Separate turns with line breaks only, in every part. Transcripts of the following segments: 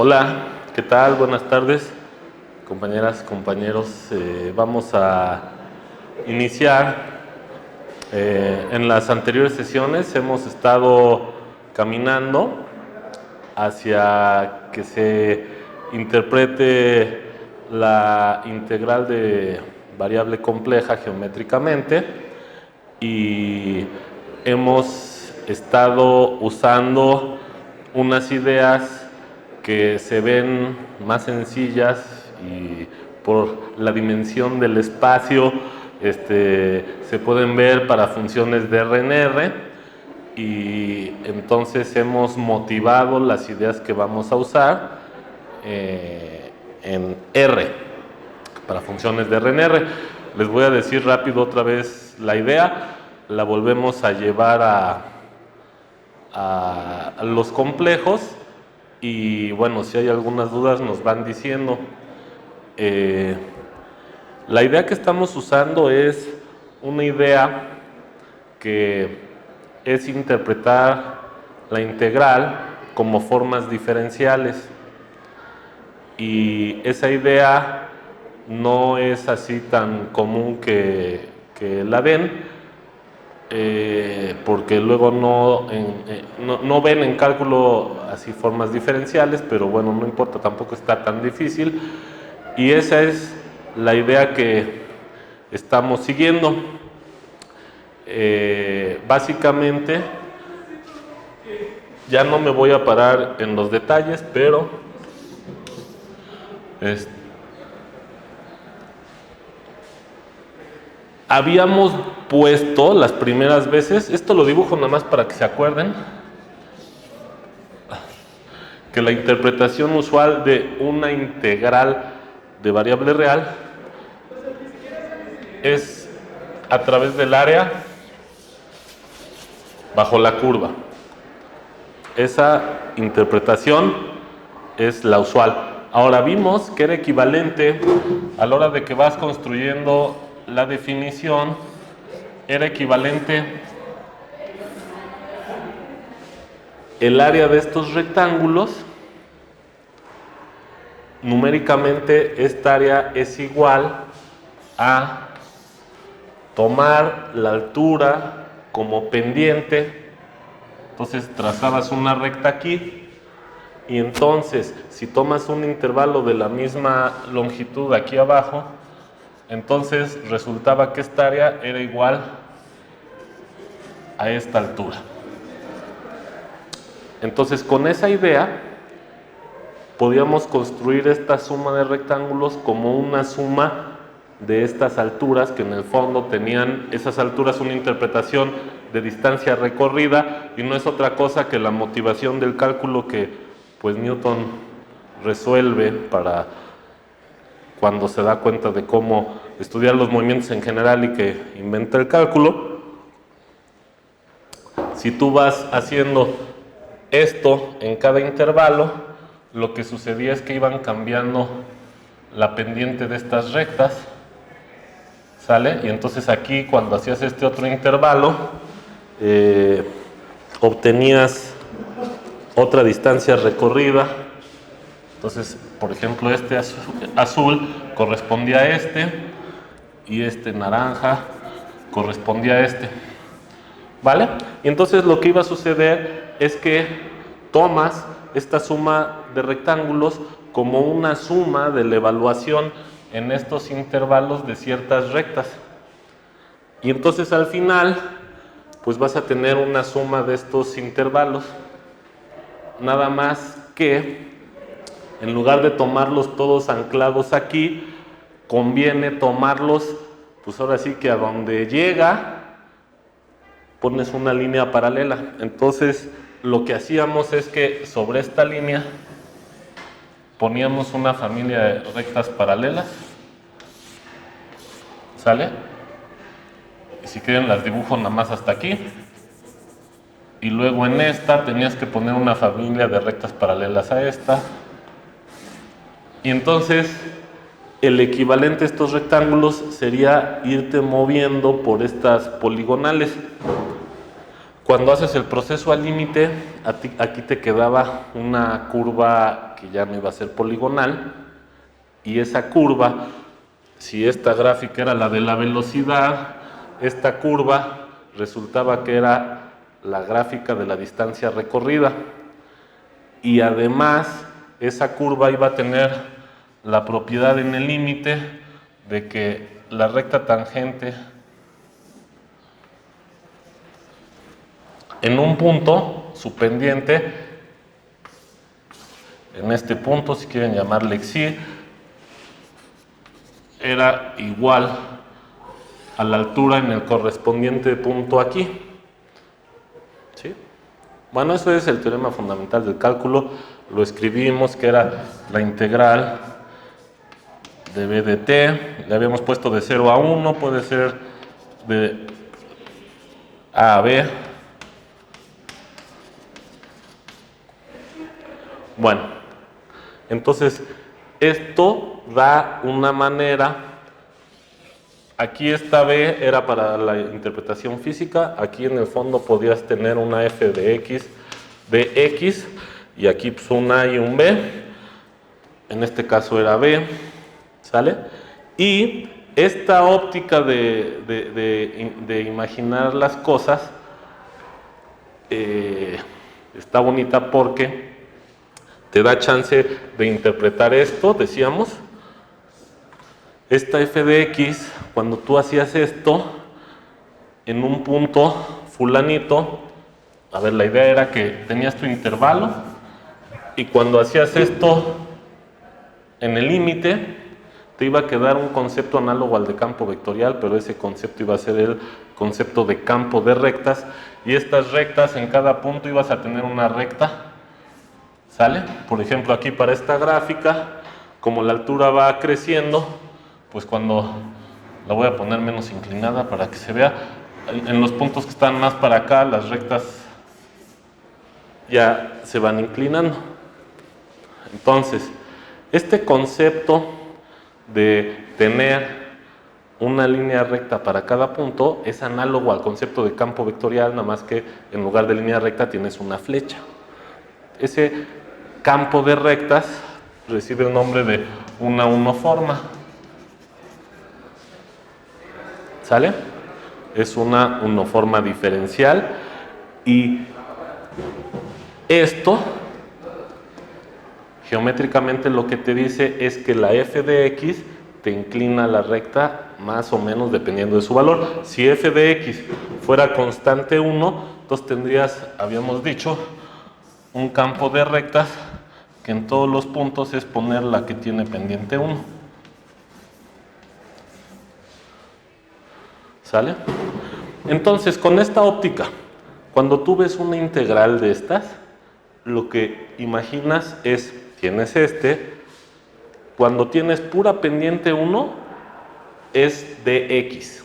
Hola, ¿qué tal? Buenas tardes, compañeras, compañeros. Vamos a iniciar. En las anteriores sesiones hemos estado caminando hacia que se interprete la integral de variable compleja geométricamente y hemos estado usando unas ideas que se ven más sencillas y por la dimensión del espacio se pueden ver para funciones de RNR, y entonces hemos motivado las ideas que vamos a usar en R para funciones de RNR. Les voy a decir rápido otra vez la idea, la volvemos a llevar a los complejos. Y bueno, si hay algunas dudas nos van diciendo. La idea que estamos usando es una idea que es interpretar la integral como formas diferenciales. Y esa idea no es así tan común que la den, porque luego no ven en cálculo así formas diferenciales, pero bueno, no importa, tampoco está tan difícil, y esa es la idea que estamos siguiendo. Básicamente, ya no me voy a parar en los detalles, pero habíamos puesto las primeras veces, esto lo dibujo nada más para que se acuerden, que la interpretación usual de una integral de variable real es a través del área bajo la curva. Esa interpretación es la usual. Ahora vimos que era equivalente a la hora de que vas construyendo la definición, era equivalente el área de estos rectángulos. Numéricamente esta área es igual a tomar la altura como pendiente. Entonces trazabas una recta aquí, y entonces si tomas un intervalo de la misma longitud aquí abajo, entonces resultaba que esta área era igual a esta altura. Entonces con esa idea podíamos construir esta suma de rectángulos como una suma de estas alturas, que en el fondo tenían esas alturas una interpretación de distancia recorrida, y no es otra cosa que la motivación del cálculo que pues Newton resuelve para cuando se da cuenta de cómo estudiar los movimientos en general y que inventa el cálculo. Si tú vas haciendo esto en cada intervalo, lo que sucedía es que iban cambiando la pendiente de estas rectas, ¿sale? Y entonces aquí, cuando hacías este otro intervalo, obtenías otra distancia recorrida. Entonces, por ejemplo, este azul correspondía a este, y este naranja correspondía a este, ¿vale? Y entonces lo que iba a suceder es que tomas esta suma de rectángulos como una suma de la evaluación en estos intervalos de ciertas rectas, y entonces al final pues vas a tener una suma de estos intervalos, nada más que en lugar de tomarlos todos anclados aquí, conviene tomarlos pues ahora sí que a donde llega pones una línea paralela. Entonces lo que hacíamos es que sobre esta línea poníamos una familia de rectas paralelas, ¿sale? Y si quieren las dibujo nada más hasta aquí, y luego en esta tenías que poner una familia de rectas paralelas a esta, y entonces el equivalente a estos rectángulos sería irte moviendo por estas poligonales. Cuando haces el proceso al límite, aquí te quedaba una curva que ya no iba a ser poligonal, y esa curva, si esta gráfica era la de la velocidad, esta curva resultaba que era la gráfica de la distancia recorrida, y además esa curva iba a tener la propiedad en el límite de que la recta tangente en un punto, su pendiente, en este punto, si quieren llamarle Xi, era igual a la altura en el correspondiente punto aquí. ¿Sí? Bueno, eso es el teorema fundamental del cálculo. Lo escribimos, que era la integral de b de t. Le habíamos puesto de 0 a 1, puede ser de a a b. Bueno, entonces esto da una manera. Aquí esta b era para la interpretación física, aquí en el fondo podías tener una f de x, y aquí pues un a y un b, en este caso era b, ¿sale? Y esta óptica de imaginar las cosas está bonita porque te da chance de interpretar esto, decíamos. Esta f de x, cuando tú hacías esto, en un punto fulanito, a ver, la idea era que tenías tu intervalo, y cuando hacías esto en el límite, te iba a quedar un concepto análogo al de campo vectorial, pero ese concepto iba a ser el concepto de campo de rectas, y estas rectas en cada punto ibas a tener una recta, ¿sale? Por ejemplo, aquí para esta gráfica, como la altura va creciendo, pues cuando la voy a poner menos inclinada para que se vea, en los puntos que están más para acá, las rectas ya se van inclinando. Entonces, este concepto de tener una línea recta para cada punto es análogo al concepto de campo vectorial, nada más que en lugar de línea recta tienes una flecha. Ese campo de rectas recibe el nombre de una unoforma. ¿Sale? Es una unoforma diferencial, y esto geométricamente lo que te dice es que la f de x te inclina la recta más o menos dependiendo de su valor. Si f de x fuera constante 1, entonces tendrías, habíamos dicho, un campo de rectas que en todos los puntos es poner la que tiene pendiente 1. ¿Sale? Entonces, con esta óptica, cuando tú ves una integral de estas, lo que imaginas es, tienes cuando tienes pura pendiente 1, es dx.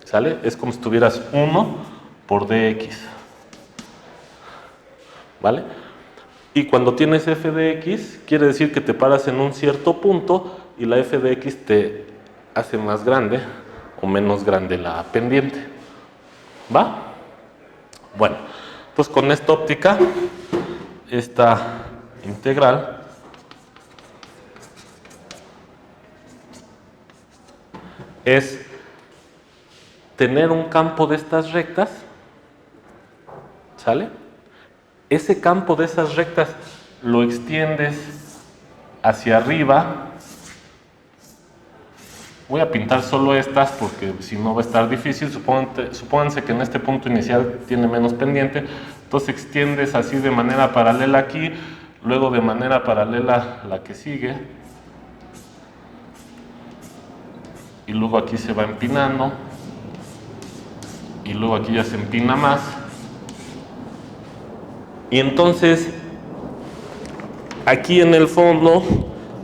¿Sale? Es como si tuvieras 1 por dx. ¿Vale? Y cuando tienes f de x, quiere decir que te paras en un cierto punto y la f de x te hace más grande o menos grande la pendiente. ¿Va? Bueno, pues con esta óptica, esta integral es tener un campo de estas rectas, ¿sale? Ese campo de esas rectas lo extiendes hacia arriba. Voy a pintar solo estas porque si no va a estar difícil. Supónganse que en este punto inicial tiene menos pendiente, entonces extiendes así de manera paralela aquí, luego de manera paralela la que sigue, y luego aquí se va empinando, y luego aquí ya se empina más, y entonces aquí en el fondo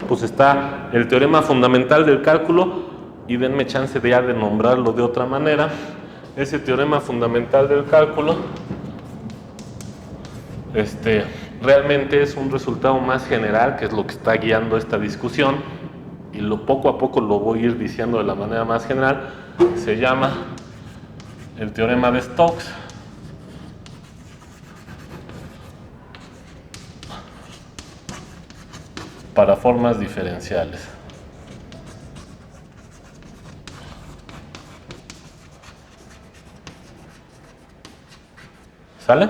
pues está el teorema fundamental del cálculo, y denme chance de nombrarlo de otra manera. Ese teorema fundamental del cálculo realmente es un resultado más general, que es lo que está guiando esta discusión, y poco a poco lo voy a ir diciendo de la manera más general. Se llama el teorema de Stokes. para formas diferenciales. ¿Sale?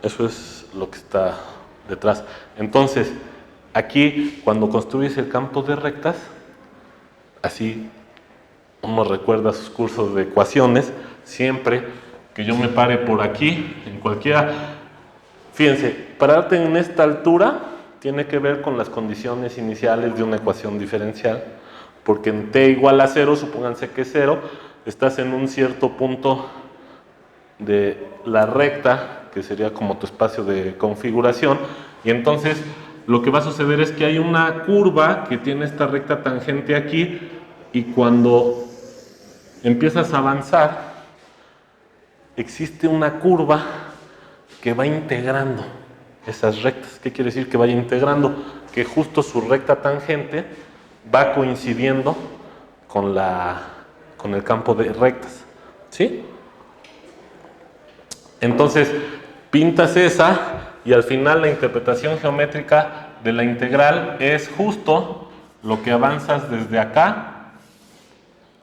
Eso es lo que está detrás. Entonces, aquí cuando construyes el campo de rectas, así uno recuerda sus cursos de ecuaciones, siempre que yo me pare por aquí, en cualquiera, fíjense, pararte en esta altura tiene que ver con las condiciones iniciales de una ecuación diferencial, porque en t igual a 0, supónganse que es 0, estás en un cierto punto de la recta, que sería como tu espacio de configuración, y entonces lo que va a suceder es que hay una curva que tiene esta recta tangente aquí, y cuando empiezas a avanzar, existe una curva que va integrando esas rectas. ¿Qué quiere decir que vaya integrando? Que justo su recta tangente va coincidiendo con el campo de rectas, ¿sí? Entonces, pintas esa y al final la interpretación geométrica de la integral es justo lo que avanzas desde acá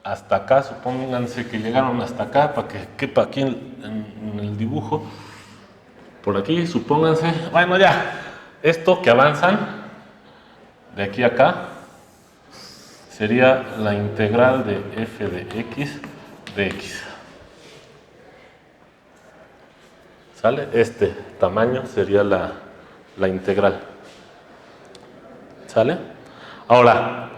hasta acá. Supónganse que llegaron hasta acá para que quepa aquí en el dibujo. Por aquí, supónganse, bueno ya, esto que avanzan de aquí a acá sería la integral de f de x de x. ¿Sale? Este tamaño sería la integral. ¿Sale? Ahora,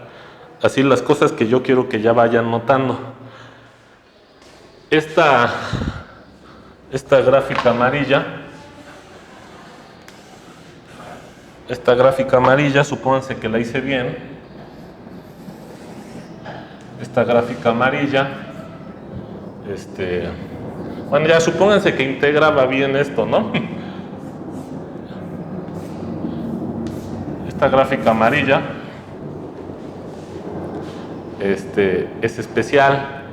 así las cosas que yo quiero que ya vayan notando. Esta gráfica amarilla, supónganse que la hice bien. Esta gráfica amarilla, bueno, ya supónganse que integraba bien esto, ¿no? Esta gráfica amarilla es especial.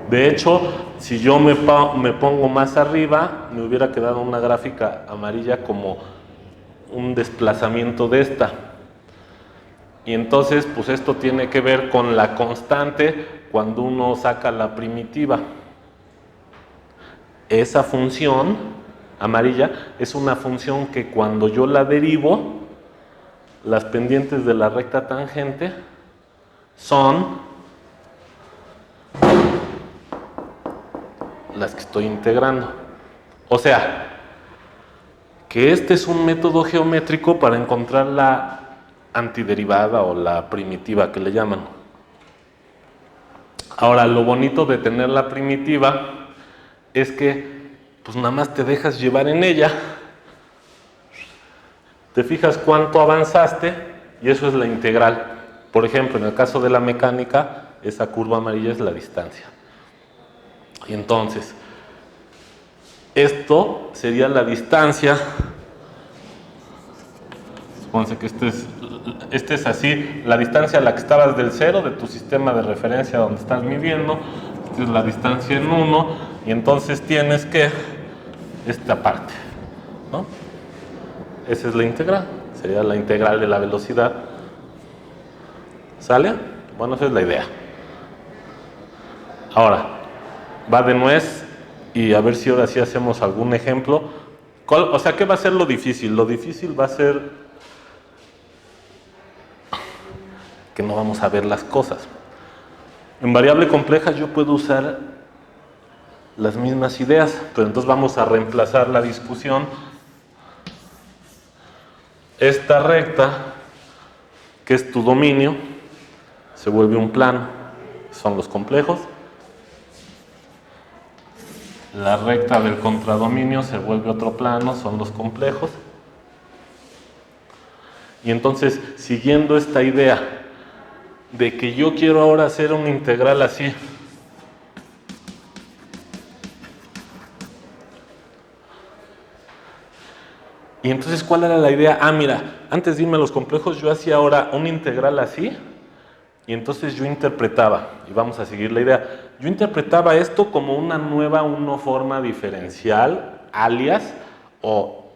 De hecho, si yo me pongo más arriba, me hubiera quedado una gráfica amarilla como un desplazamiento de esta. Y entonces, pues esto tiene que ver con la constante cuando uno saca la primitiva. Esa función amarilla es una función que cuando yo la derivo, las pendientes de la recta tangente son las que estoy integrando. O sea, que este es un método geométrico para encontrar la antiderivada o la primitiva que le llaman. Ahora, lo bonito de tener la primitiva es que pues nada más te dejas llevar en ella, te fijas cuánto avanzaste y eso es la integral. Por ejemplo, en el caso de la mecánica, esa curva amarilla es la distancia. Y entonces, esto sería la distancia. Supónganse que este es así, la distancia a la que estabas del cero, de tu sistema de referencia donde estás midiendo. Esta es la distancia en 1, y entonces tienes que esta parte, ¿no? Esa es la integral, sería la integral de la velocidad. ¿Sale? Bueno, esa es la idea. Ahora, va de nuez y a ver si ahora sí hacemos algún ejemplo. O sea, ¿qué va a ser lo difícil? Lo difícil va a ser que no vamos a ver las cosas. En variable compleja yo puedo usar las mismas ideas, pero entonces vamos a reemplazar la discusión. Esta recta, que es tu dominio, se vuelve un plano, son los complejos. La recta del contradominio se vuelve otro plano, son los complejos. Y entonces, siguiendo esta idea de que yo quiero ahora hacer una integral así, y entonces, ¿cuál era la idea? Ah, mira, antes de irme a los complejos, yo hacía ahora una integral así, y entonces yo interpretaba, y vamos a seguir la idea, yo interpretaba esto como una nueva forma diferencial, alias, o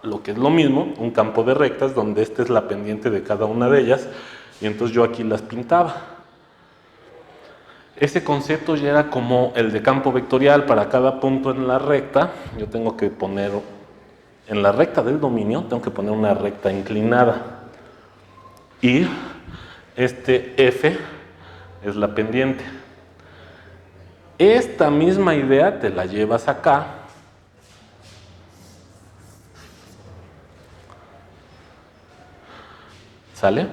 lo que es lo mismo, un campo de rectas donde esta es la pendiente de cada una de ellas, y entonces yo aquí las pintaba. Ese concepto ya era como el de campo vectorial. Para cada punto en la recta, yo tengo que poner, en la recta del dominio, tengo que poner una recta inclinada. Y este F es la pendiente. Esta misma idea te la llevas acá. ¿Sale?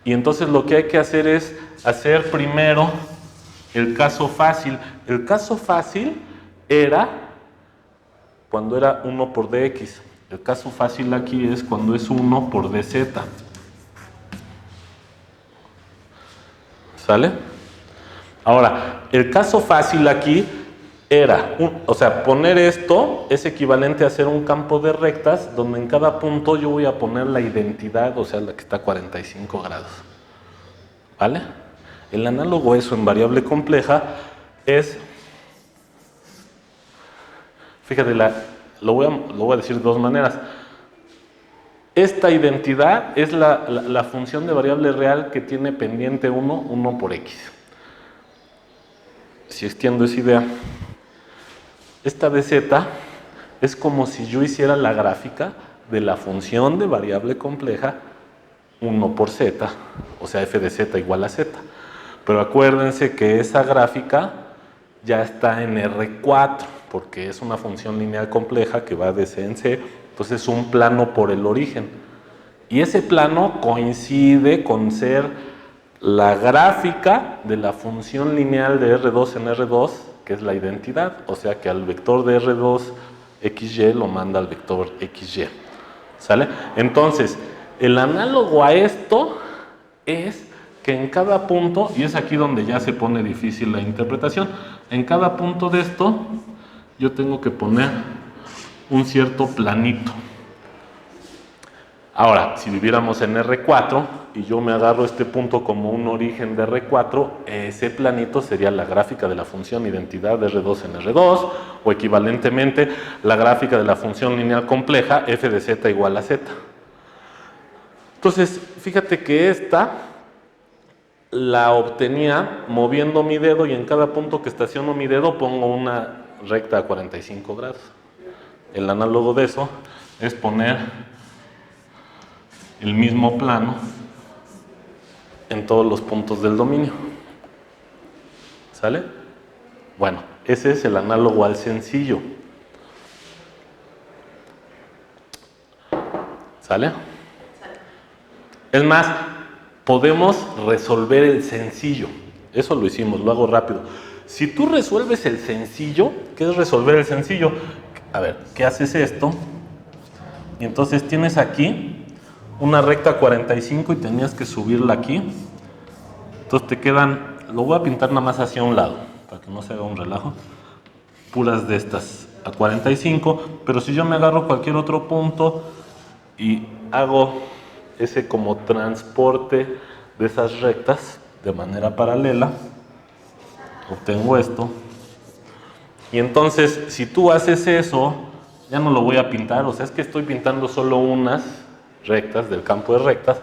Y entonces lo que hay que hacer es hacer primero el caso fácil. El caso fácil era cuando era 1 por dx. El caso fácil aquí es cuando es 1 por dz. ¿Sale? Ahora, el caso fácil aquí era, o sea, poner esto es equivalente a hacer un campo de rectas donde en cada punto yo voy a poner la identidad, o sea, la que está a 45 grados. ¿Vale? El análogo a eso en variable compleja es, fíjate, lo voy a decir de dos maneras. Esta identidad es la función de variable real que tiene pendiente 1 por x. Si extiendo esa idea, esta dz es como si yo hiciera la gráfica de la función de variable compleja 1 por z, o sea, f de z igual a z. Pero acuérdense que esa gráfica ya está en R4, porque es una función lineal compleja que va de C en C, entonces es un plano por el origen. Y ese plano coincide con ser la gráfica de la función lineal de R2 en R2, que es la identidad, o sea que al vector de R2 XY lo manda al vector XY. ¿Sale? Entonces, el análogo a esto es que en cada punto, y es aquí donde ya se pone difícil la interpretación, en cada punto de esto yo tengo que poner un cierto planito. Ahora, si viviéramos en R4 y yo me agarro este punto como un origen de R4, ese planito sería la gráfica de la función identidad de R2 en R2, o equivalentemente la gráfica de la función lineal compleja f de z igual a z. Entonces, fíjate que esta la obtenía moviendo mi dedo, y en cada punto que estaciono mi dedo pongo una recta a 45 grados. El análogo de eso es poner el mismo plano en todos los puntos del dominio. ¿Sale? Bueno, ese es el análogo al sencillo. ¿Sale? Es más, podemos resolver el sencillo. Eso lo hicimos, lo hago rápido. Si tú resuelves el sencillo, ¿qué es resolver el sencillo? A ver, ¿qué haces esto? Y entonces tienes aquí una recta 45 y tenías que subirla aquí. Entonces te quedan, lo voy a pintar nada más hacia un lado, para que no se haga un relajo. Puras de estas a 45, pero si yo me agarro cualquier otro punto y hago ese como transporte de esas rectas de manera paralela, obtengo esto. Y entonces, si tú haces eso, ya no lo voy a pintar, o sea, es que estoy pintando solo unas rectas del campo de rectas.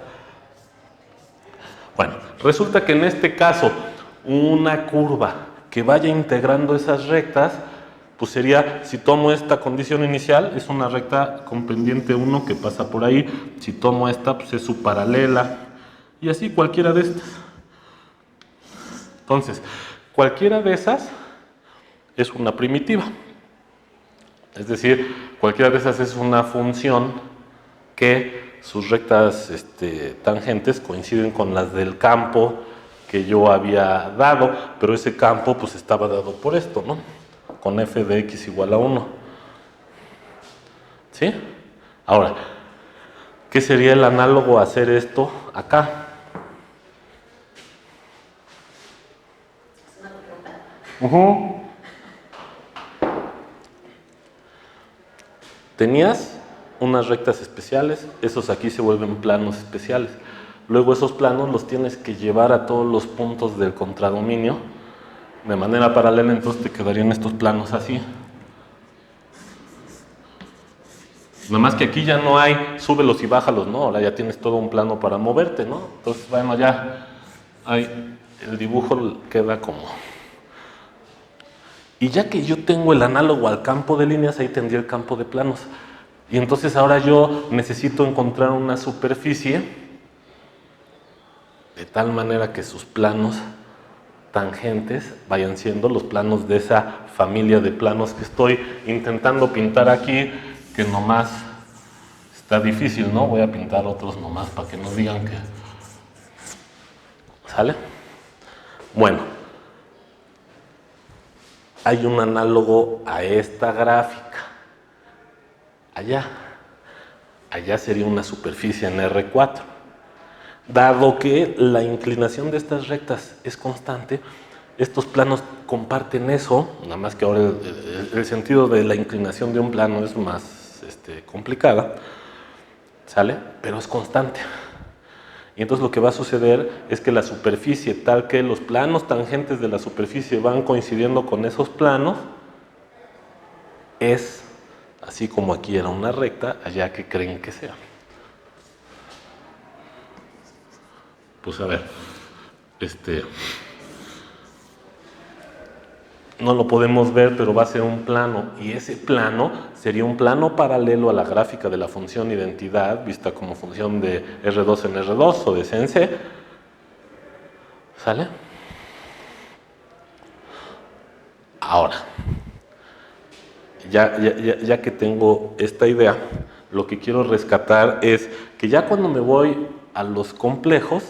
Bueno, resulta que en este caso, una curva que vaya integrando esas rectas, pues sería, si tomo esta condición inicial, es una recta con pendiente 1 que pasa por ahí. Si tomo esta, pues es su paralela. Y así cualquiera de estas. Entonces, cualquiera de esas es una primitiva. Es decir, cualquiera de esas es una función que sus rectas tangentes coinciden con las del campo que yo había dado, pero ese campo pues estaba dado por esto, ¿no? Con f de x igual a 1. ¿Sí? Ahora, ¿qué sería el análogo a hacer esto acá? Tenías unas rectas especiales, esos aquí se vuelven planos especiales. Luego esos planos los tienes que llevar a todos los puntos del contradominio de manera paralela, entonces te quedarían estos planos así. Nada más que aquí ya no hay súbelos y bájalos, ¿no? Ahora ya tienes todo un plano para moverte, ¿no? Entonces, bueno, ya hay, el dibujo queda como... Y ya que yo tengo el análogo al campo de líneas, ahí tendría el campo de planos. Y entonces ahora yo necesito encontrar una superficie de tal manera que sus planos tangentes vayan siendo los planos de esa familia de planos que estoy intentando pintar aquí, que nomás está difícil, ¿no? Voy a pintar otros nomás para que no digan que... ¿Sale? Bueno, hay un análogo a esta gráfica. Allá sería una superficie en R4. Dado que la inclinación de estas rectas es constante, estos planos comparten eso, nada más que ahora el sentido de la inclinación de un plano es más complicada, ¿sale? Pero es constante. Y entonces lo que va a suceder es que la superficie, tal que los planos tangentes de la superficie van coincidiendo con esos planos, es así como aquí era una recta, allá que creen que sea. Pues a ver, no lo podemos ver, pero va a ser un plano, y ese plano sería un plano paralelo a la gráfica de la función identidad, vista como función de R2 en R2 o de C en C. ¿Sale? Ahora, ya que tengo esta idea, lo que quiero rescatar es que ya cuando me voy a los complejos,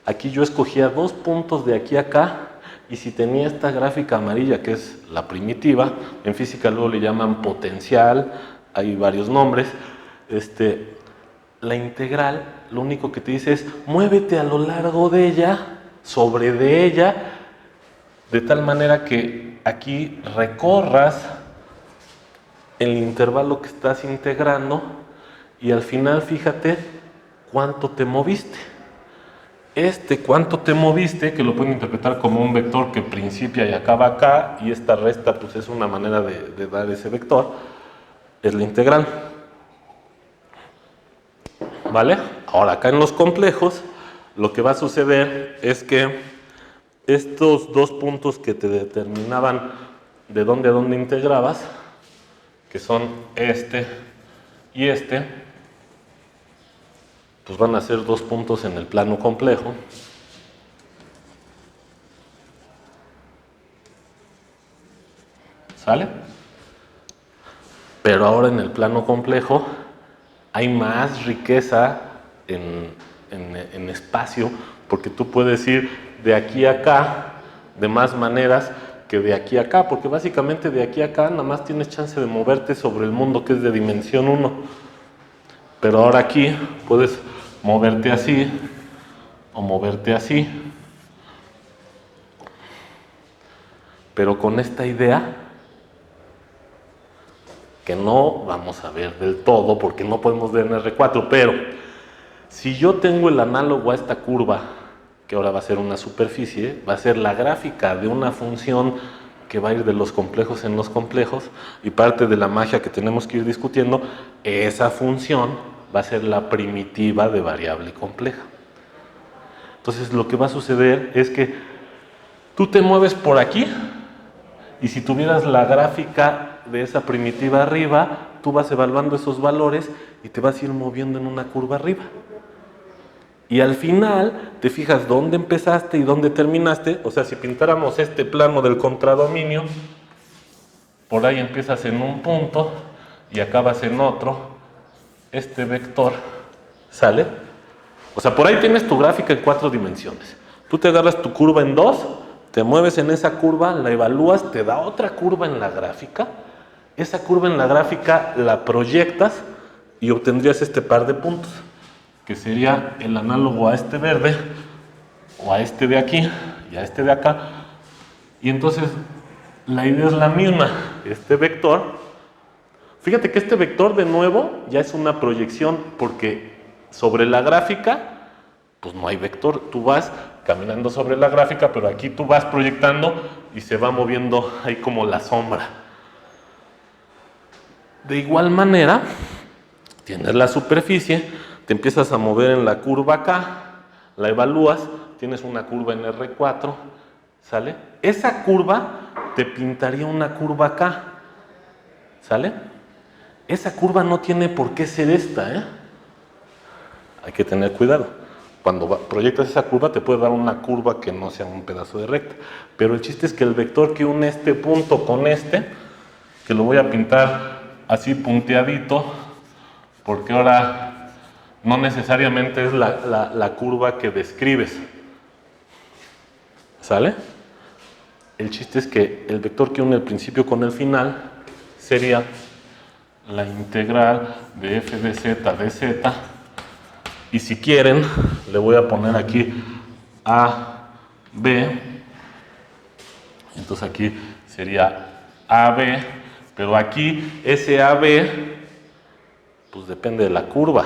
aquí yo escogía 2 puntos de aquí a acá, y si tenía esta gráfica amarilla, que es la primitiva, en física luego le llaman potencial, hay varios nombres, la integral lo único que te dice es muévete a lo largo de ella, sobre de ella, de tal manera que aquí recorras el intervalo que estás integrando y al final fíjate cuánto te moviste. Cuánto te moviste, que lo pueden interpretar como un vector que principia y acaba acá, y esta resta pues es una manera de dar ese vector, es la integral. ¿Vale? Ahora acá en los complejos, lo que va a suceder es que estos 2 puntos que te determinaban de dónde a dónde integrabas, que son y pues van a ser 2 puntos en el plano complejo. ¿Sale? Pero ahora en el plano complejo hay más riqueza en espacio, porque tú puedes ir de aquí a acá de más maneras que de aquí a acá, porque básicamente de aquí a acá nada más tienes chance de moverte sobre el mundo que es de dimensión 1. Pero ahora aquí puedes moverte así o moverte así. Pero con esta idea que no vamos a ver del todo porque no podemos ver en R4, pero si yo tengo el análogo a esta curva, que ahora va a ser una superficie, va a ser la gráfica de una función que va a ir de los complejos en los complejos, y parte de la magia que tenemos que ir discutiendo, esa función va a ser la primitiva de variable compleja. Entonces lo que va a suceder es que tú te mueves por aquí, y si tuvieras la gráfica de esa primitiva arriba, tú vas evaluando esos valores y te vas a ir moviendo en una curva arriba. Y al final te fijas dónde empezaste y dónde terminaste. O sea, si pintáramos este plano del contradominio, por ahí empiezas en un punto y acabas en otro. Este vector, ¿sale? O sea, por ahí tienes tu gráfica en 4 dimensiones. Tú te agarras tu curva en 2, te mueves en esa curva, la evalúas, te da otra curva en la gráfica. Esa curva en la gráfica la proyectas y obtendrías este par de puntos, que sería el análogo a este verde, o a este de aquí, y a este de acá. Y entonces, la idea es la misma. Este vector, fíjate que este vector de nuevo ya es una proyección, porque sobre la gráfica, pues no hay vector. Tú vas caminando sobre la gráfica, pero aquí tú vas proyectando y se va moviendo ahí como la sombra. De igual manera, Tienes la superficie, te empiezas a mover en la curva acá, la evalúas, tienes una curva en R4, ¿sale? Esa curva te pintaría una curva acá, ¿sale? Esa curva no tiene por qué ser esta, ¿eh? Hay que tener cuidado. Cuando proyectas esa curva te puede dar una curva que no sea un pedazo de recta. Pero el chiste es que el vector que une este punto con este, que lo voy a pintar así punteadito, porque ahora no necesariamente es la curva que describes. ¿Sale? El chiste es que el vector que une el principio con el final sería la integral de f de z de z. Y si quieren, le voy a poner aquí a, b. Entonces aquí sería AB, pero aquí ese AB, pues depende de la curva,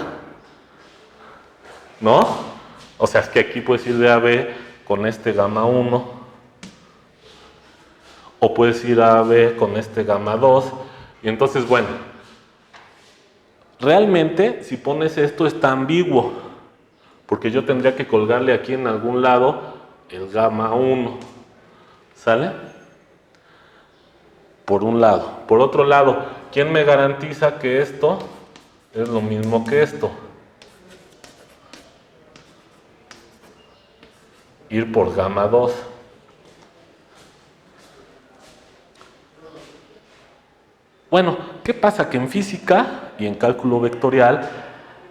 ¿no? O sea, es que aquí puedes ir de AB con este gamma 1, o puedes ir a AB con este gamma 2, y entonces, bueno, realmente si pones esto está ambiguo, porque yo tendría que colgarle aquí en algún lado el gamma 1, ¿sale? Por un lado. Por otro lado, ¿quién me garantiza que esto es lo mismo que esto? Ir por gamma 2. Bueno, ¿qué pasa? Que en física y en cálculo vectorial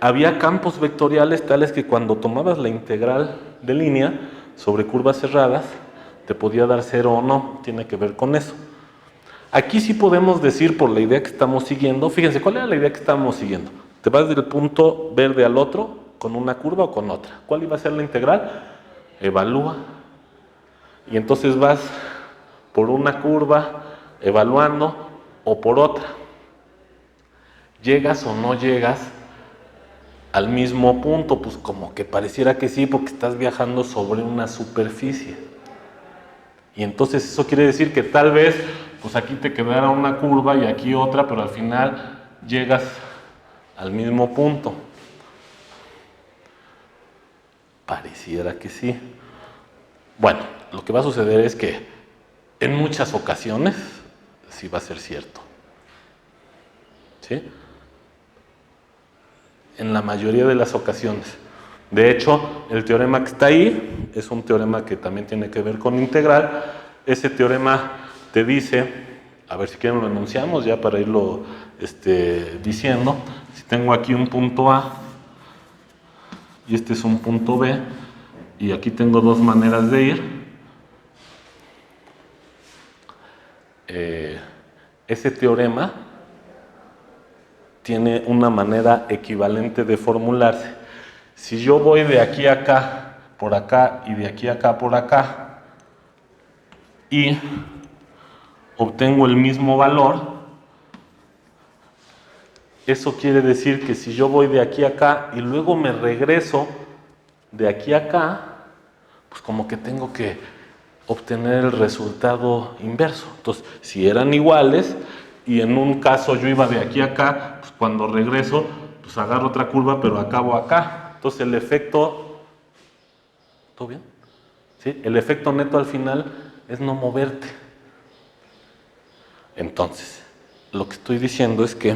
había campos vectoriales tales que cuando tomabas la integral de línea sobre curvas cerradas te podía dar 0 o no, tiene que ver con eso. Aquí sí podemos decir por la idea que estamos siguiendo, fíjense, ¿cuál era la idea que estamos siguiendo? Te vas del punto verde al otro con una curva o con otra. ¿Cuál iba a ser la integral? Evalúa. Y entonces vas por una curva evaluando o por otra. ¿Llegas o no llegas al mismo punto? Pues como que pareciera que sí, porque estás viajando sobre una superficie. Y entonces eso quiere decir que tal vez, pues aquí te quedara una curva y aquí otra, pero al final llegas al mismo punto. Pareciera que sí. Bueno, lo que va a suceder es que en muchas ocasiones sí va a ser cierto. ¿Sí? En la mayoría de las ocasiones. De hecho, el teorema que está ahí es un teorema que también tiene que ver con integral. Ese teorema te dice, a ver si quieren lo enunciamos ya para irlo diciendo. Si tengo aquí un punto A y este es un punto B, y aquí tengo dos maneras de ir, ese teorema tiene una manera equivalente de formularse. Si yo voy de aquí a acá, por acá, y de aquí a acá, por acá, y obtengo el mismo valor, eso quiere decir que si yo voy de aquí a acá y luego me regreso de aquí a acá, pues como que tengo que obtener el resultado inverso. Entonces, si eran iguales y en un caso yo iba de aquí a acá, pues cuando regreso, pues agarro otra curva, pero acabo acá. Entonces el efecto, ¿todo bien? ¿Sí? El efecto neto al final es no moverte. Entonces, lo que estoy diciendo es que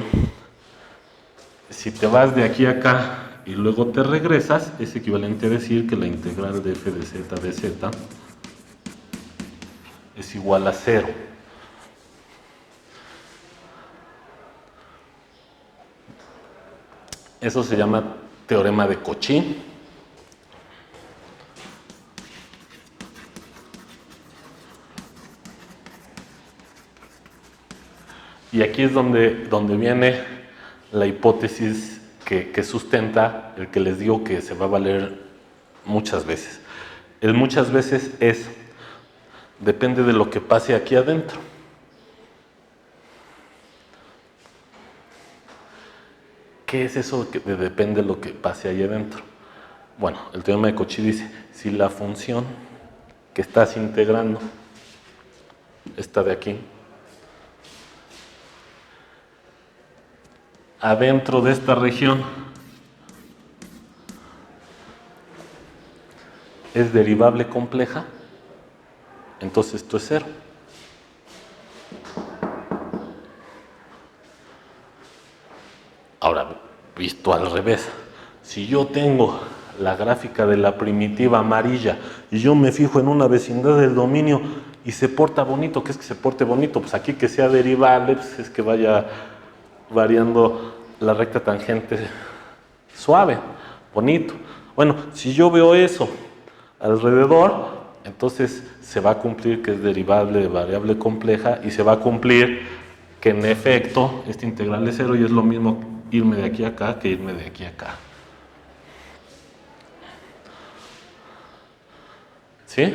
si te vas de aquí a acá y luego te regresas, es equivalente a decir que la integral de f de z de z es igual a 0. Eso se llama teorema de Cauchy. Y aquí es donde viene la hipótesis que sustenta el que les digo que se va a valer muchas veces. El muchas veces depende de lo que pase aquí adentro. ¿Qué es eso que depende de lo que pase ahí adentro? Bueno, el teorema de Cauchy dice, si la función que estás integrando, esta de aquí, adentro de esta región es derivable compleja, entonces esto es 0. Ahora, visto al revés, si yo tengo la gráfica de la primitiva amarilla y yo me fijo en una vecindad del dominio y se porta bonito, ¿qué es que se porte bonito? Pues aquí que sea derivable, pues es que vaya variando la recta tangente suave, bonito. Bueno, si yo veo eso alrededor, entonces se va a cumplir que es derivable de variable compleja y se va a cumplir que en efecto esta integral es 0 y es lo mismo irme de aquí a acá que irme de aquí a acá. ¿Sí?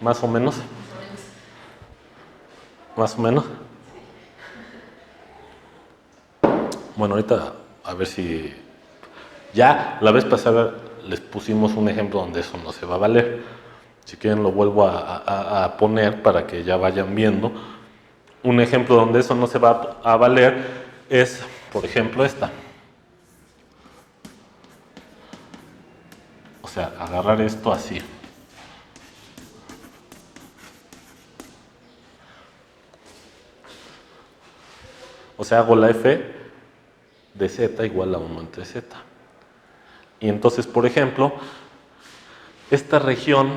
¿Más o menos? ¿Más o menos? Bueno, ahorita a ver si... Ya la vez pasada les pusimos un ejemplo donde eso no se va a valer. Si quieren lo vuelvo a poner para que ya vayan viendo. Un ejemplo donde eso no se va a valer es, por ejemplo, esta. O sea, agarrar esto así. O sea, hago la f de z igual a 1 entre z. Y entonces, por ejemplo, esta región,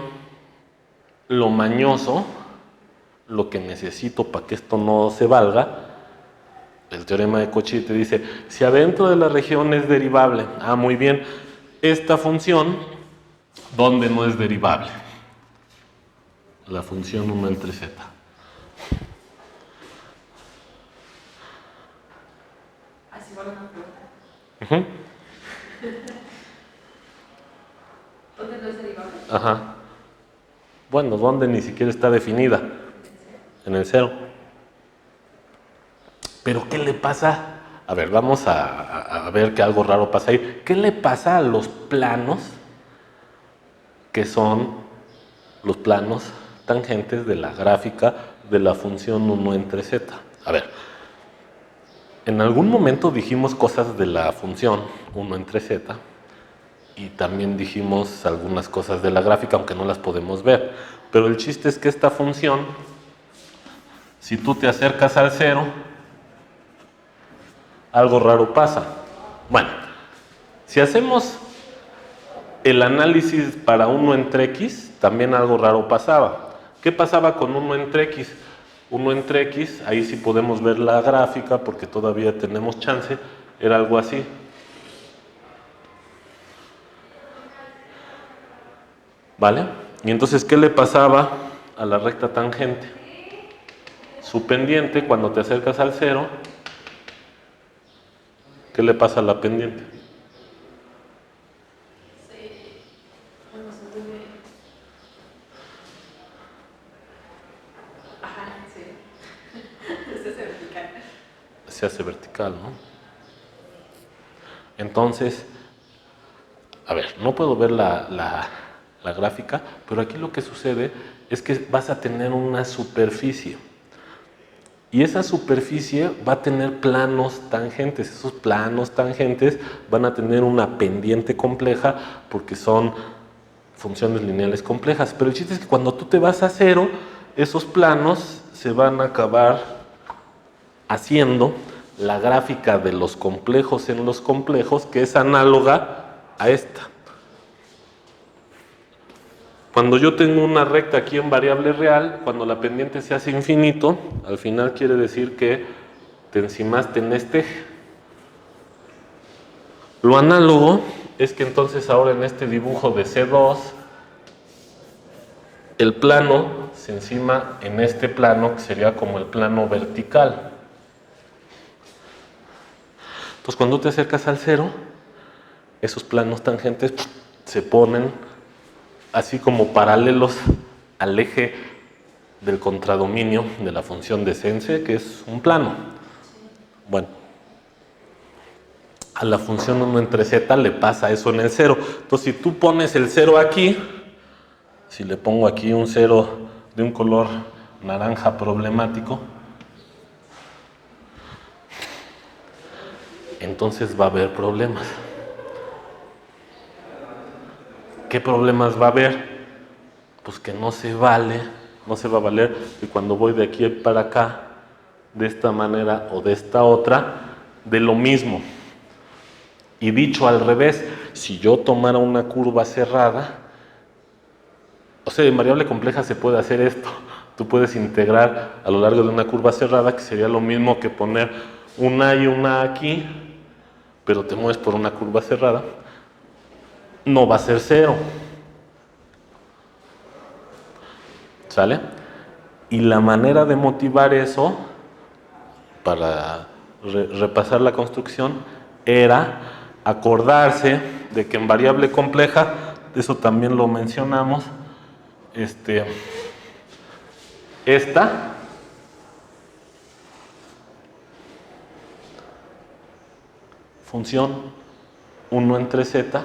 lo mañoso, lo que necesito para que esto no se valga, el teorema de Cauchy te dice, si adentro de la región es derivable, muy bien, esta función, ¿dónde no es derivable? La función 1 entre z.
Así va una pregunta. ¿Dónde no es derivable?
Ajá. Bueno, ¿dónde ni siquiera está definida? En el 0. Pero ¿qué le pasa? A ver, vamos a ver que algo raro pasa ahí. ¿Qué le pasa a los planos que son los planos tangentes de la gráfica de la función 1 entre z? A ver, en algún momento dijimos cosas de la función 1 entre z y también dijimos algunas cosas de la gráfica, aunque no las podemos ver. Pero el chiste es que esta función, si tú te acercas al 0, algo raro pasa. Bueno, si hacemos el análisis para 1 entre x, también algo raro pasaba. ¿Qué pasaba con 1 entre x? 1 entre x, ahí sí podemos ver la gráfica porque todavía tenemos chance, era algo así. ¿Vale? Y entonces, ¿qué le pasaba a la recta tangente? Su pendiente, cuando te acercas al 0, ¿qué le pasa a la pendiente?
Bueno, se vuelve... Ajá, sí. Se hace vertical.
Se hace vertical, ¿no? Entonces, a ver, no puedo ver la gráfica, pero aquí lo que sucede es que vas a tener una superficie. Y esa superficie va a tener planos tangentes. Esos planos tangentes van a tener una pendiente compleja porque son funciones lineales complejas. Pero el chiste es que cuando tú te vas a 0, esos planos se van a acabar haciendo la gráfica de los complejos en los complejos, que es análoga a esta. Cuando yo tengo una recta aquí en variable real, cuando la pendiente se hace infinito, al final quiere decir que te encimaste en este eje. Lo análogo es que entonces ahora en este dibujo de C2, el plano se encima en este plano que sería como el plano vertical. Entonces cuando te acercas al 0, esos planos tangentes se ponen así como paralelos al eje del contradominio de la función de Sense, que es un plano. Bueno, a la función 1 entre z le pasa eso en el 0. Entonces, si tú pones el 0 aquí, si le pongo aquí un 0 de un color naranja problemático, entonces va a haber problemas. ¿Qué problemas va a haber? Pues que no se va a valer que cuando voy de aquí para acá, de esta manera o de esta otra, de lo mismo. Y dicho al revés, si yo tomara una curva cerrada, o sea, en variable compleja se puede hacer esto. Tú puedes integrar a lo largo de una curva cerrada, que sería lo mismo que poner una y una aquí, pero te mueves por una curva cerrada, no va a ser cero. ¿Sale? Y la manera de motivar eso, para repasar la construcción, era acordarse de que en variable compleja, eso también lo mencionamos, esta función 1 entre z,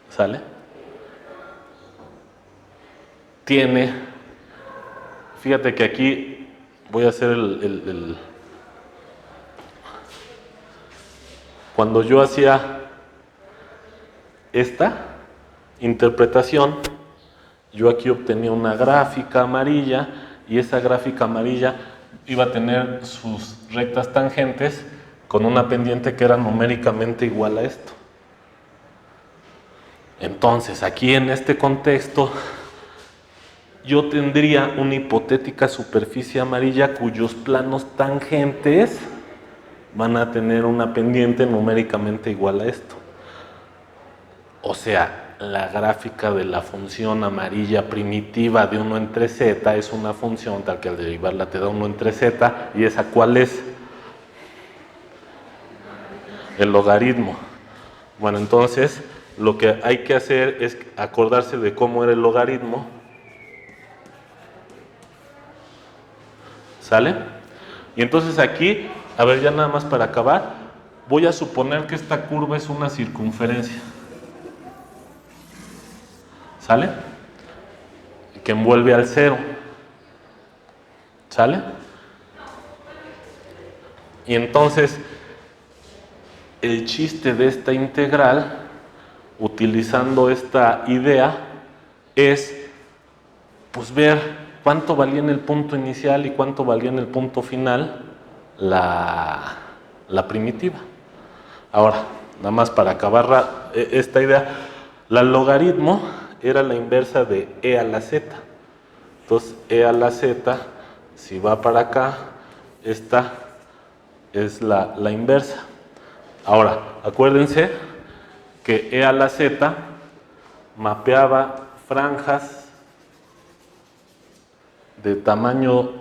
¿sale? Tiene, fíjate que aquí voy a hacer cuando yo hacía esta interpretación, yo aquí obtenía una gráfica amarilla y esa gráfica amarilla iba a tener sus rectas tangentes con una pendiente que era numéricamente igual a esto. Entonces, aquí en este contexto, yo tendría una hipotética superficie amarilla cuyos planos tangentes van a tener una pendiente numéricamente igual a esto. O sea, la gráfica de la función amarilla primitiva de 1 entre z es una función tal que al derivarla te da 1 entre z, ¿y esa cuál es? El logaritmo. Bueno, entonces lo que hay que hacer es acordarse de cómo era el logaritmo. ¿Sale? Y entonces aquí, a ver, ya nada más para acabar, voy a suponer que esta curva es una circunferencia. ¿Sale? Que envuelve al cero. ¿Sale? Y entonces, el chiste de esta integral, utilizando esta idea, es pues ver cuánto valía en el punto inicial y cuánto valía en el punto final la primitiva. Ahora, nada más para acabar esta idea, la logaritmo era la inversa de e a la z. Entonces, e a la z, si va para acá, esta es la inversa. Ahora, acuérdense que e a la z mapeaba franjas de tamaño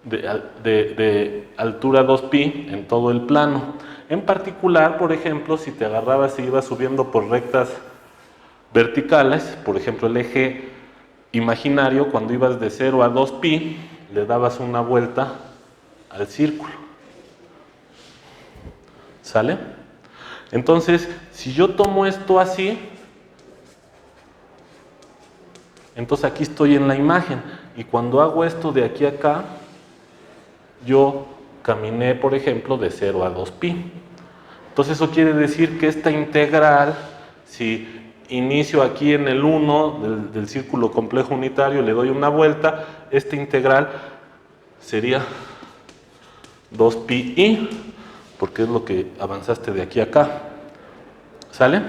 de altura 2pi en todo el plano. En particular, por ejemplo, si te agarrabas y ibas subiendo por rectas verticales, por ejemplo el eje imaginario, cuando ibas de 0 a 2pi, le dabas una vuelta al círculo. ¿Sale? Entonces, si yo tomo esto así, entonces aquí estoy en la imagen, y cuando hago esto de aquí a acá, yo caminé, por ejemplo, de 0 a 2pi. Entonces eso quiere decir que esta integral, si inicio aquí en el 1 del círculo complejo unitario, le doy una vuelta, esta integral sería 2pi, porque es lo que avanzaste de aquí a acá. ¿Sale?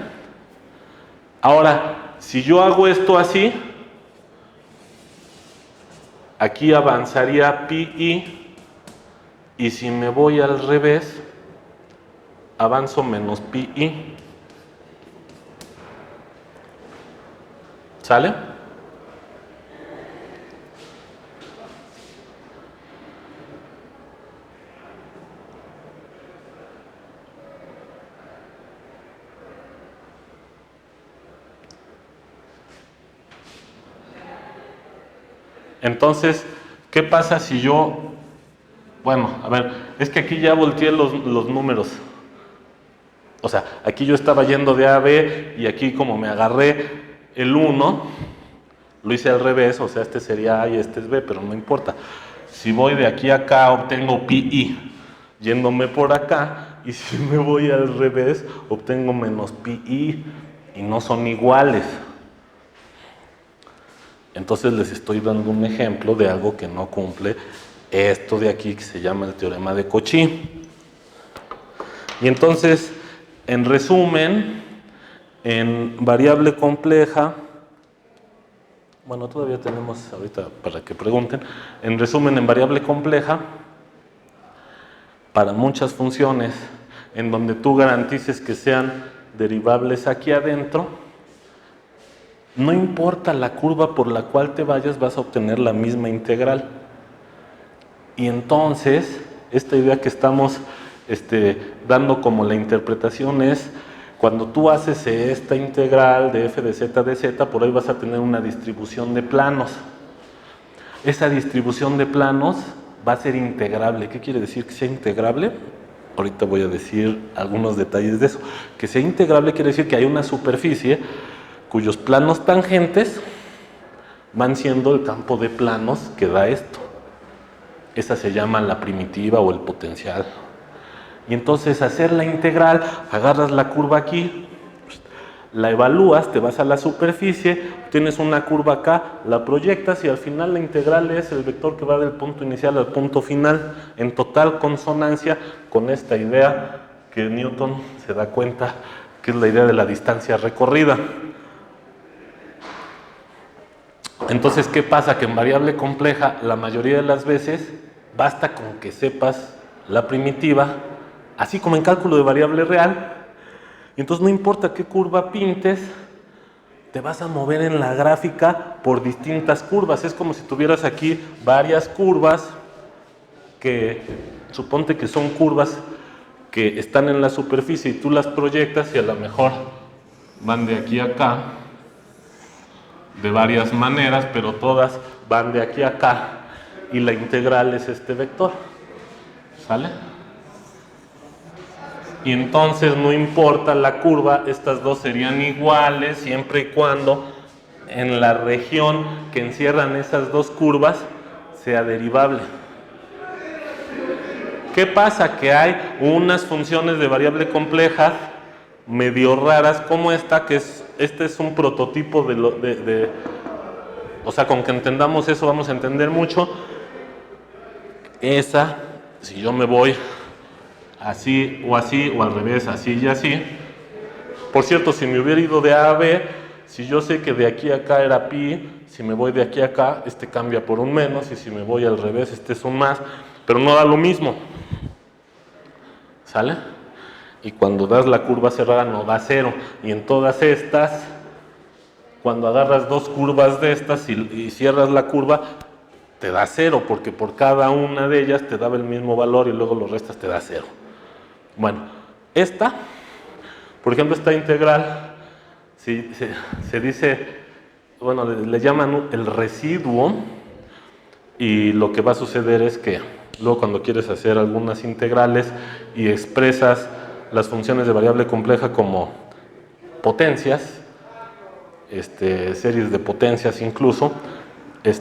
Ahora, si yo hago esto así, aquí avanzaría pi, y si me voy al revés, avanzo menos pi. ¿Sale? Entonces, ¿qué pasa si yo... Bueno, a ver, es que aquí ya volteé los números. O sea, aquí yo estaba yendo de A a B y aquí como me agarré el 1, lo hice al revés, o sea, este sería A y este es B, pero no importa. Si voy de aquí a acá, obtengo pi. Yéndome por acá, y si me voy al revés, obtengo menos pi y no son iguales. Entonces les estoy dando un ejemplo de algo que no cumple esto de aquí que se llama el teorema de Cauchy. Y entonces, en resumen, en variable compleja, bueno, todavía tenemos ahorita para que pregunten, en resumen, en variable compleja, para muchas funciones en donde tú garantices que sean derivables aquí adentro, no importa la curva por la cual te vayas, vas a obtener la misma integral. Y entonces, esta idea que estamos dando como la interpretación es, cuando tú haces esta integral de f de z, por ahí vas a tener una distribución de planos. Esa distribución de planos va a ser integrable. ¿Qué quiere decir que sea integrable? Ahorita voy a decir algunos detalles de eso. Que sea integrable quiere decir que hay una superficie cuyos planos tangentes van siendo el campo de planos que da esto. Esa se llama la primitiva o el potencial. Y entonces hacer la integral, agarras la curva aquí, la evalúas, te vas a la superficie, tienes una curva acá, la proyectas y al final la integral es el vector que va del punto inicial al punto final, en total consonancia con esta idea que Newton se da cuenta que es la idea de la distancia recorrida. Entonces, ¿qué pasa? Que en variable compleja, la mayoría de las veces, basta con que sepas la primitiva, así como en cálculo de variable real, y entonces no importa qué curva pintes, te vas a mover en la gráfica por distintas curvas. Es como si tuvieras aquí varias curvas que, suponte que son curvas que están en la superficie y tú las proyectas y a lo mejor van de aquí a acá, de varias maneras, pero todas van de aquí a acá y la integral es este vector, ¿sale? Y entonces no importa la curva, estas dos serían iguales siempre y cuando en la región que encierran esas dos curvas sea derivable. ¿Qué pasa? Que hay unas funciones de variable compleja medio raras como esta, que es, este es un prototipo o sea, con que entendamos eso vamos a entender mucho. Esa, si yo me voy así o al revés, así y así. Por cierto, si me hubiera ido de A a B, si yo sé que de aquí a acá era pi, si me voy de aquí a acá, este cambia por un menos, y si me voy al revés, este es un más, pero no da lo mismo. ¿Sale? Y cuando das la curva cerrada no da cero. Y en todas estas, cuando agarras dos curvas de estas y cierras la curva, te da cero, porque por cada una de ellas te daba el mismo valor y luego lo restas, te da cero. Bueno, esta, por ejemplo, esta integral, se dice, bueno, le llaman el residuo, y lo que va a suceder es que luego cuando quieres hacer algunas integrales y expresas las funciones de variable compleja como potencias, series de potencias incluso,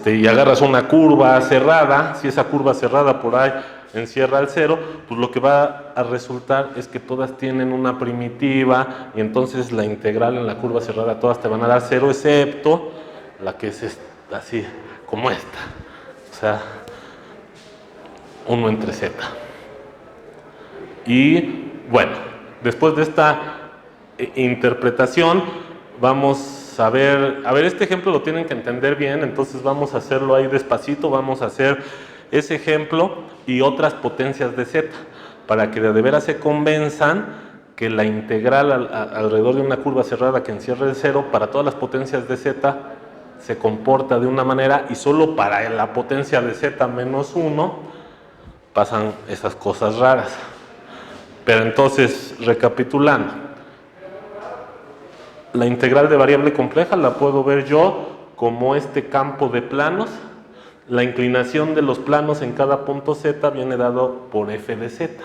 y agarras una curva cerrada, si esa curva cerrada por ahí encierra el cero, pues lo que va a resultar es que todas tienen una primitiva y entonces la integral en la curva cerrada todas te van a dar cero, excepto la que es así como esta, o sea, 1 entre z. Y bueno, después de esta interpretación vamos a ver, este ejemplo lo tienen que entender bien, entonces vamos a hacerlo ahí despacito, vamos a hacer ese ejemplo y otras potencias de z, para que de veras se convenzan que la integral alrededor de una curva cerrada que encierra el cero, para todas las potencias de z se comporta de una manera, y solo para la potencia de z menos 1 pasan esas cosas raras. Pero entonces, recapitulando, la integral de variable compleja la puedo ver yo como este campo de planos. La inclinación de los planos en cada punto z viene dado por f de z.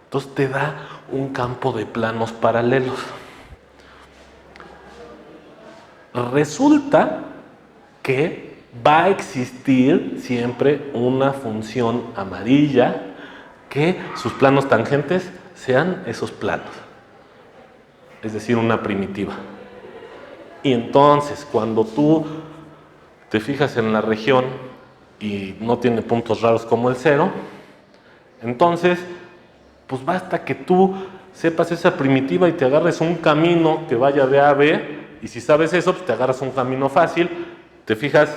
Entonces te da un campo de planos paralelos. Resulta que va a existir siempre una función amarilla que sus planos tangentes sean esos planos, es decir, una primitiva. Y entonces, cuando tú te fijas en la región y no tiene puntos raros como el 0, entonces, pues basta que tú sepas esa primitiva y te agarres un camino que vaya de A a B, y si sabes eso, pues te agarras un camino fácil, te fijas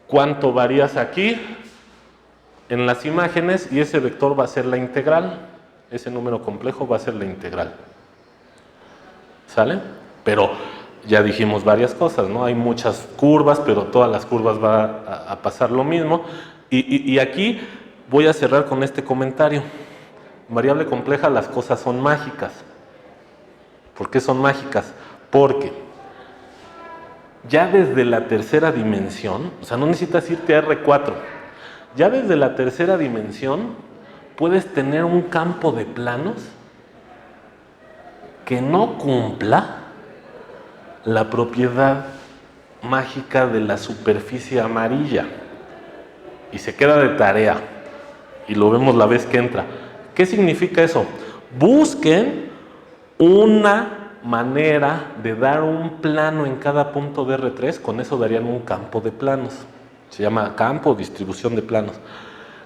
cuánto varías aquí en las imágenes y ese vector va a ser la integral, ese número complejo va a ser la integral. ¿Sale? Pero ya dijimos varias cosas, ¿no? Hay muchas curvas, pero todas las curvas va a pasar lo mismo. Y aquí voy a cerrar con este comentario. Variable compleja, las cosas son mágicas. ¿Por qué son mágicas? Porque ya desde la tercera dimensión, o sea, no necesitas irte a R4, ya desde la tercera dimensión puedes tener un campo de planos que no cumpla la propiedad mágica de la superficie amarilla y se queda de tarea y lo vemos la vez que entra. ¿Qué significa eso? Busquen una manera de dar un plano en cada punto de R3, con eso darían un campo de planos, se llama campo o distribución de planos,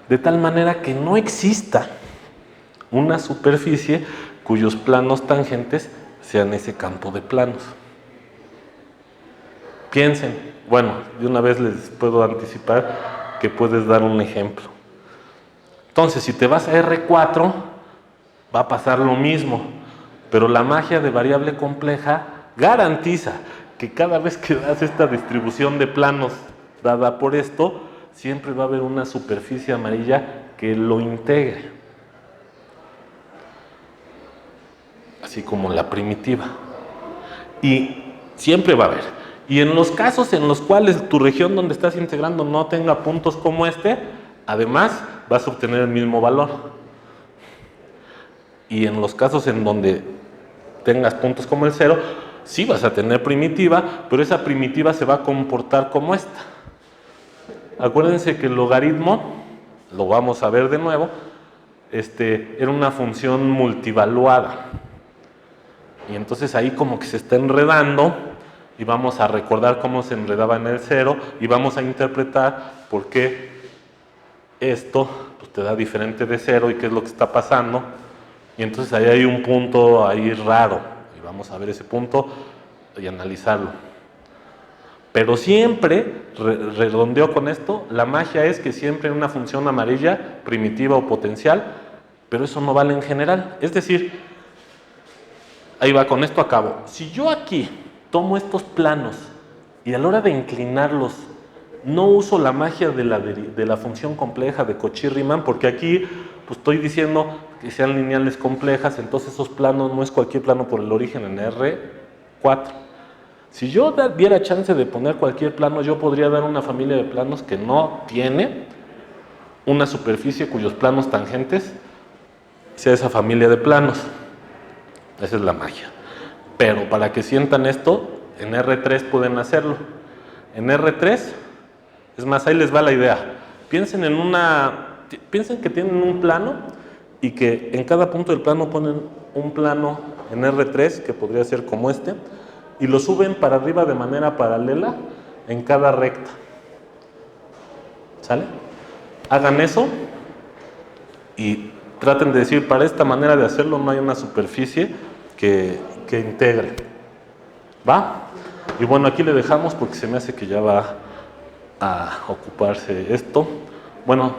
de tal manera que no exista una superficie cuyos planos tangentes sean ese campo de planos. Piensen, bueno, de una vez les puedo anticipar que puedes dar un ejemplo. Entonces, si te vas a R4, va a pasar lo mismo, pero la magia de variable compleja garantiza que cada vez que das esta distribución de planos dada por esto, siempre va a haber una superficie amarilla que lo integre. Así como la primitiva. Y siempre va a haber. Y en los casos en los cuales tu región donde estás integrando no tenga puntos como este, además vas a obtener el mismo valor. Y en los casos en donde tengas puntos como el 0, sí vas a tener primitiva, pero esa primitiva se va a comportar como esta. Acuérdense que el logaritmo, lo vamos a ver de nuevo, era una función multivaluada. Y entonces ahí como que se está enredando y vamos a recordar cómo se enredaba en el 0 y vamos a interpretar por qué esto pues, te da diferente de 0 y qué es lo que está pasando. Y entonces ahí hay un punto ahí raro y vamos a ver ese punto y analizarlo. Pero siempre, redondeo con esto, la magia es que siempre en una función amarilla, primitiva o potencial, pero eso no vale en general. Es decir, ahí va, con esto acabo. Si yo aquí tomo estos planos y a la hora de inclinarlos no uso la magia de la función compleja de Cauchy-Riemann, porque aquí pues, estoy diciendo que sean lineales complejas, entonces esos planos no es cualquier plano por el origen en R4. Si yo diera chance de poner cualquier plano, yo podría dar una familia de planos que no tiene una superficie cuyos planos tangentes sea esa familia de planos. Esa es la magia. Pero para que sientan esto, en R3 pueden hacerlo. En R3, es más, ahí les va la idea. Piensen que tienen un plano y que en cada punto del plano ponen un plano en R3, que podría ser como este, y lo suben para arriba de manera paralela en cada recta. ¿Sale? Hagan eso y traten de decir, para esta manera de hacerlo no hay una superficie que integre. ¿Va? Y bueno, aquí le dejamos porque se me hace que ya va a ocuparse esto. Bueno,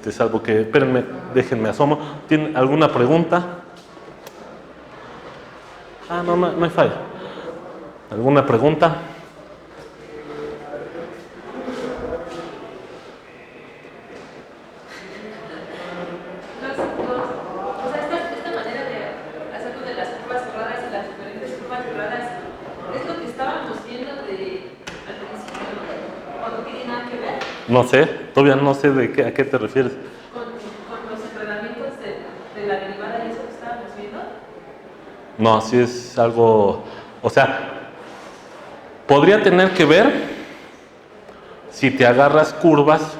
salvo que, espérenme, déjenme asomo. ¿Tienen alguna pregunta? No hay falla. ¿Alguna pregunta? No sé, todavía no sé a qué te refieres.
¿Con los entrenamientos de la derivada y eso que estábamos viendo?
No, sí es algo, o sea, podría tener que ver si te agarras curvas,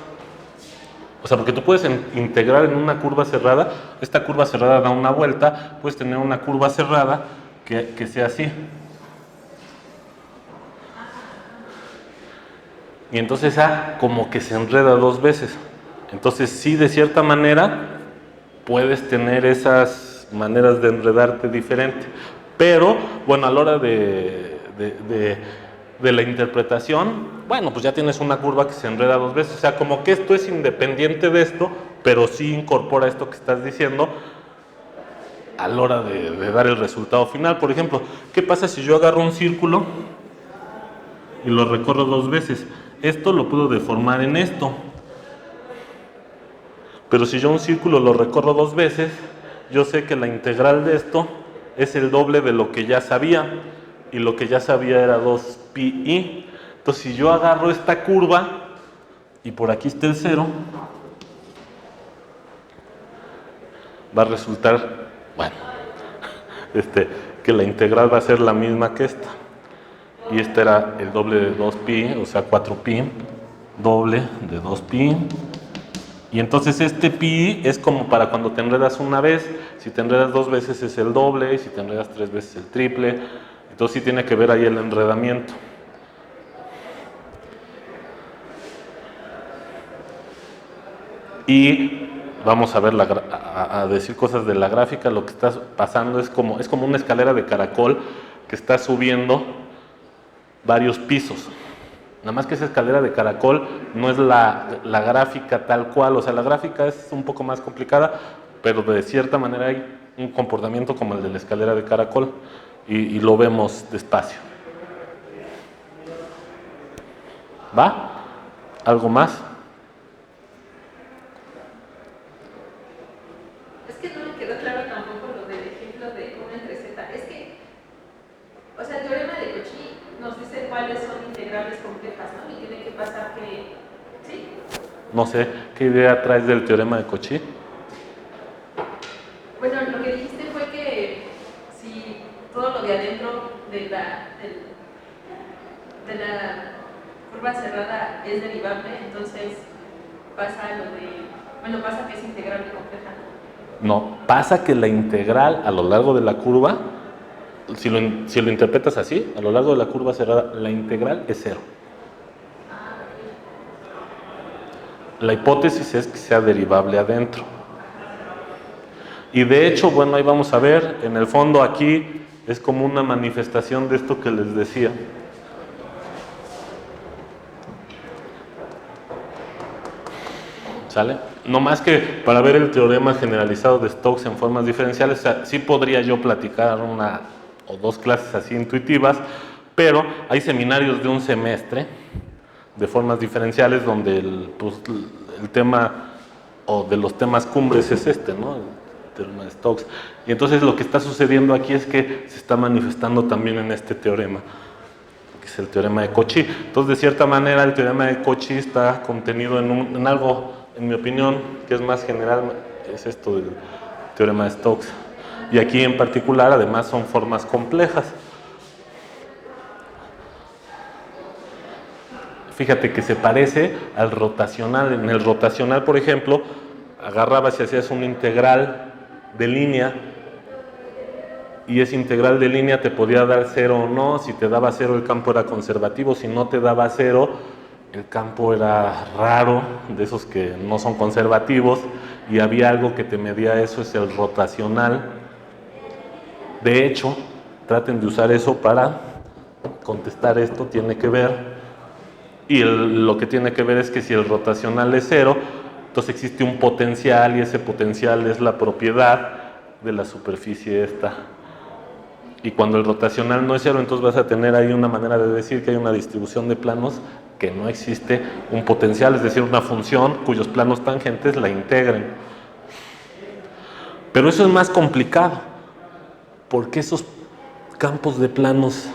O sea, porque tú puedes integrar en una curva cerrada, esta curva cerrada da una vuelta, puedes tener una curva cerrada que sea así. Y entonces como que se enreda dos veces. Entonces sí, de cierta manera, puedes tener esas maneras de enredarte diferente. Pero, bueno, a la hora de la interpretación, bueno, pues ya tienes una curva que se enreda dos veces. O sea, como que esto es independiente de esto, pero sí incorpora esto que estás diciendo a la hora de dar el resultado final. Por ejemplo, ¿qué pasa si yo agarro un círculo y lo recorro dos veces? Esto lo puedo deformar en esto. Pero si yo un círculo lo recorro dos veces, yo sé que la integral de esto es el doble de lo que ya sabía. Y lo que ya sabía era 2pi. Entonces, si yo agarro esta curva y por aquí está el 0, va a resultar, bueno, que la integral va a ser la misma que esta. Y esta era el doble de 2pi, o sea, 4pi, doble de 2pi. Y entonces este pi es como para cuando te enredas una vez, si te enredas dos veces es el doble, y si te enredas tres veces el triple. Entonces sí tiene que ver ahí el enredamiento. Y vamos a ver a decir cosas de la gráfica. Lo que está pasando es como una escalera de caracol que está subiendo varios pisos. Nada más que esa escalera de caracol no es la gráfica tal cual. O sea, la gráfica es un poco más complicada, pero de cierta manera hay un comportamiento como el de la escalera de caracol y lo vemos despacio. ¿Va? ¿Algo más?
Es que no me quedó claro tampoco lo del ejemplo de 1 entre z. Es que, o sea, el teorema de Cauchy nos dice cuáles son integrales complejas, ¿no? Y tiene que pasar que, ¿sí?
No sé, ¿qué idea traes del teorema de Cauchy?
Bueno, lo que dijiste fue que si todo lo de adentro de la curva cerrada es derivable, entonces pasa lo de, bueno, pasa que es integrable compleja, ¿no?
No, pasa que la integral a lo largo de la curva, si lo interpretas así, a lo largo de la curva cerrada, la integral es 0. La hipótesis es que sea derivable adentro. Y de hecho, bueno, ahí vamos a ver, en el fondo aquí es como una manifestación de esto que les decía. ¿Sale? No más que para ver el teorema generalizado de Stokes en formas diferenciales, o sea, sí podría yo platicar una o dos clases así intuitivas, pero hay seminarios de un semestre de formas diferenciales donde el tema o de los temas cumbres es ¿no? El teorema de Stokes. Y entonces lo que está sucediendo aquí es que se está manifestando también en este teorema, que es el teorema de Cauchy. Entonces, de cierta manera, el teorema de Cauchy está contenido en algo, en mi opinión, que es más general, es esto del teorema de Stokes. Y aquí en particular, además, son formas complejas. Fíjate que se parece al rotacional. En el rotacional, por ejemplo, agarrabas y hacías una integral de línea, y esa integral de línea te podía dar 0 o no. Si te daba 0, el campo era conservativo. Si no te daba 0, el campo era raro, de esos que no son conservativos, y había algo que te medía eso, es el rotacional. De hecho, traten de usar eso para contestar esto, tiene que ver. Y lo que tiene que ver es que si el rotacional es 0, entonces existe un potencial, y ese potencial es la propiedad de la superficie esta. Y cuando el rotacional no es 0, entonces vas a tener ahí una manera de decir que hay una distribución de planos que no existe un potencial, es decir, una función cuyos planos tangentes la integren. Pero eso es más complicado, porque esos campos de planos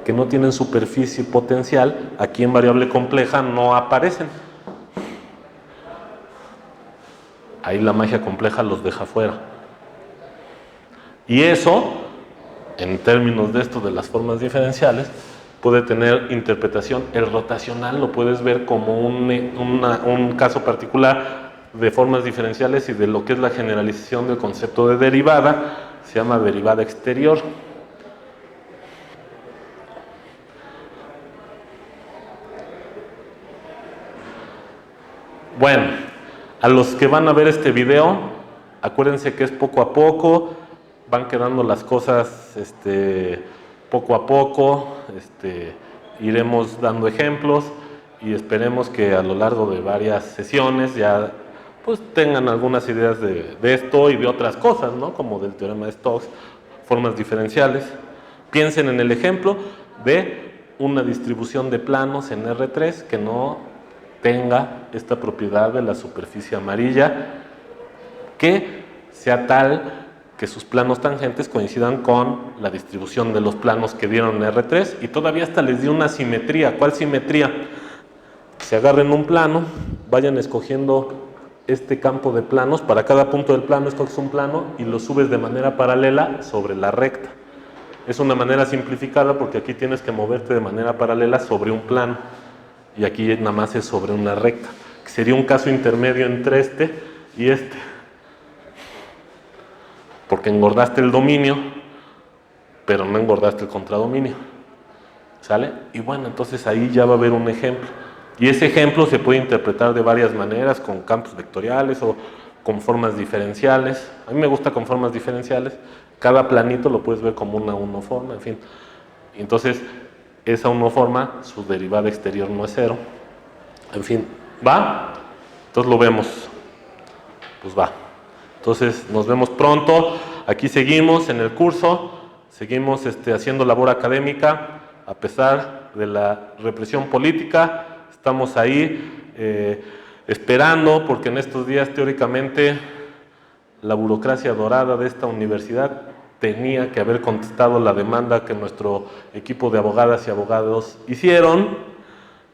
que no tienen superficie potencial, aquí en variable compleja no aparecen. Ahí la magia compleja los deja fuera. Y eso, en términos de esto de las formas diferenciales, puede tener interpretación. El rotacional lo puedes ver como un caso particular de formas diferenciales y de lo que es la generalización del concepto de derivada, se llama derivada exterior. Bueno, a los que van a ver este video, acuérdense que es poco a poco, van quedando las cosas poco a poco, iremos dando ejemplos y esperemos que a lo largo de varias sesiones ya pues tengan algunas ideas de esto y de otras cosas, ¿no? Como del teorema de Stokes, formas diferenciales. Piensen en el ejemplo de una distribución de planos en R3 que no tenga esta propiedad de la superficie amarilla, que sea tal que sus planos tangentes coincidan con la distribución de los planos que dieron en R3, y todavía hasta les dio una simetría. ¿Cuál simetría? Se agarren un plano, vayan escogiendo este campo de planos, para cada punto del plano escoges un plano y lo subes de manera paralela sobre la recta. Es una manera simplificada porque aquí tienes que moverte de manera paralela sobre un plano, y aquí nada más es sobre una recta, que sería un caso intermedio entre este y este, porque engordaste el dominio, pero no engordaste el contradominio, ¿sale? Y bueno, entonces ahí ya va a haber un ejemplo, y ese ejemplo se puede interpretar de varias maneras, con campos vectoriales o con formas diferenciales. A mí me gusta con formas diferenciales, cada planito lo puedes ver como una unoforma, en fin. Entonces, esa unoforma, su derivada exterior no es cero. En fin, ¿va? Entonces lo vemos. Pues va. Entonces, nos vemos pronto. Aquí seguimos en el curso, seguimos haciendo labor académica, a pesar de la represión política. Estamos ahí esperando, porque en estos días teóricamente la burocracia dorada de esta universidad tenía que haber contestado la demanda que nuestro equipo de abogadas y abogados hicieron,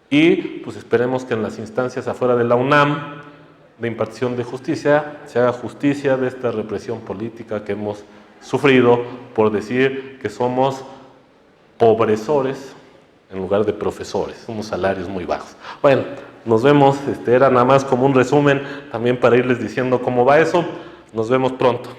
y pues esperemos que en las instancias afuera de la UNAM de impartición de justicia se haga justicia de esta represión política que hemos sufrido por decir que somos pobresores en lugar de profesores, unos salarios muy bajos. Bueno, nos vemos, era nada más como un resumen también para irles diciendo cómo va eso. Nos vemos pronto.